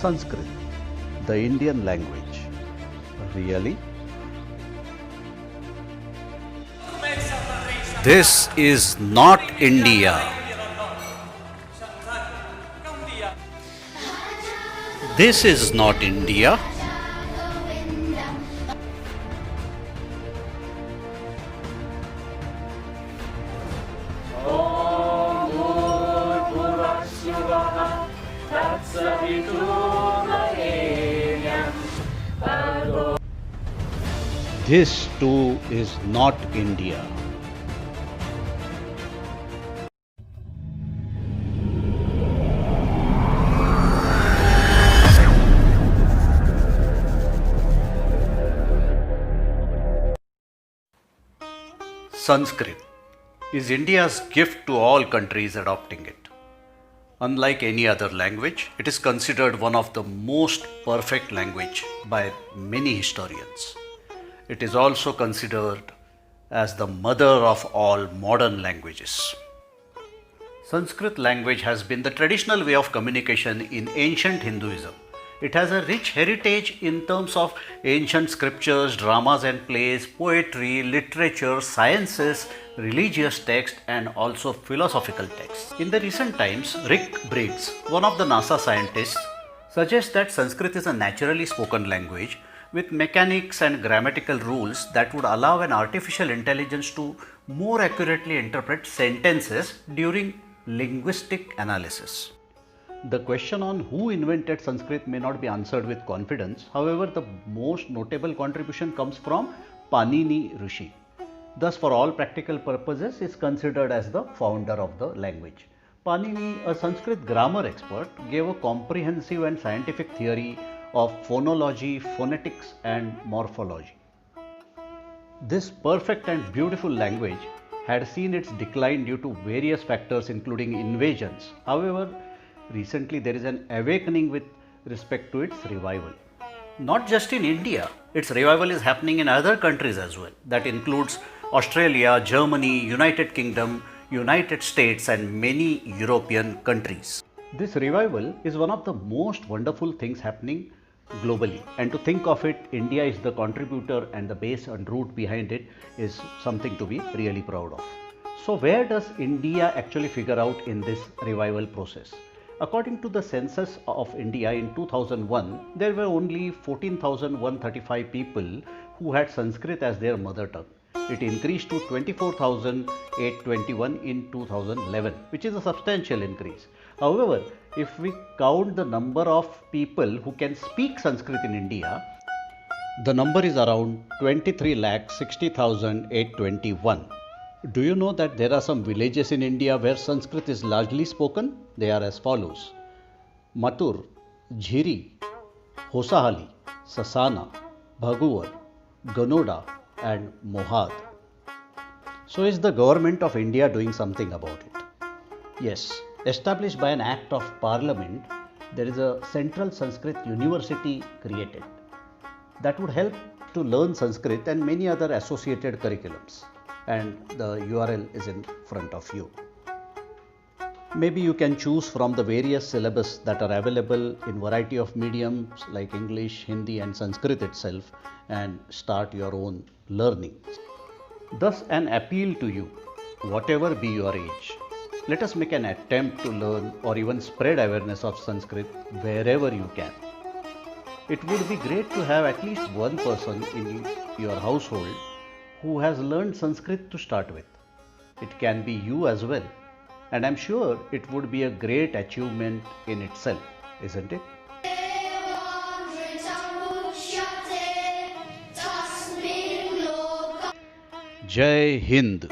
Sanskrit, the Indian language. Really? This is not India. This is not India. This too is not India. Sanskrit is India's gift to all countries adopting it. Unlike any other language, it is considered one of the most perfect language by many historians. It is also considered as the mother of all modern languages. Sanskrit language has been the traditional way of communication in ancient Hinduism. It has a rich heritage in terms of ancient scriptures, dramas and plays, poetry, literature, sciences, religious texts, and also philosophical texts. In the recent times, Rick Briggs, one of the NASA scientists, suggests that Sanskrit is a naturally spoken language with mechanics and grammatical rules that would allow an artificial intelligence to more accurately interpret sentences during linguistic analysis. The question on who invented Sanskrit may not be answered with confidence. However, the most notable contribution comes from Panini Rishi. Thus, for all practical purposes, is considered as the founder of the language. Panini, a Sanskrit grammar expert, gave a comprehensive and scientific theory of phonology, phonetics, and morphology. This perfect and beautiful language had seen its decline due to various factors, including invasions. However, recently there is an awakening with respect to its revival. Not just in India, its revival is happening in other countries as well. That includes Australia, Germany, United Kingdom, United States, and many European countries. This revival is one of the most wonderful things happening globally, and to think of it, India is the contributor and the base and root behind it is something to be really proud of. So where does India actually figure out in this revival process? According to the census of India in 2001, there were only 14,135 people who had Sanskrit as their mother tongue. It increased to 24,821 in 2011, which is a substantial increase. However, if we count the number of people who can speak Sanskrit in India, the number is around 23,60,821. Do you know that there are some villages in India where Sanskrit is largely spoken? They are as follows: Mathur, Jhiri, Hosahali, Sasana, Bhaguvar, Ganoda, and Mohad. So is the government of India doing something about it? Yes, established by an act of parliament, there is a central Sanskrit university created that would help to learn Sanskrit and many other associated curriculums. And the URL is in front of you. Maybe you can choose from the various syllabus that are available in variety of mediums like English, Hindi, and Sanskrit itself, and start your own learning. Thus, an appeal to you, whatever be your age, let us make an attempt to learn or even spread awareness of Sanskrit wherever you can. It would be great to have at least one person in your household who has learned Sanskrit to start with. It can be you as well, and I'm sure it would be a great achievement in itself, isn't it? Jai Hind.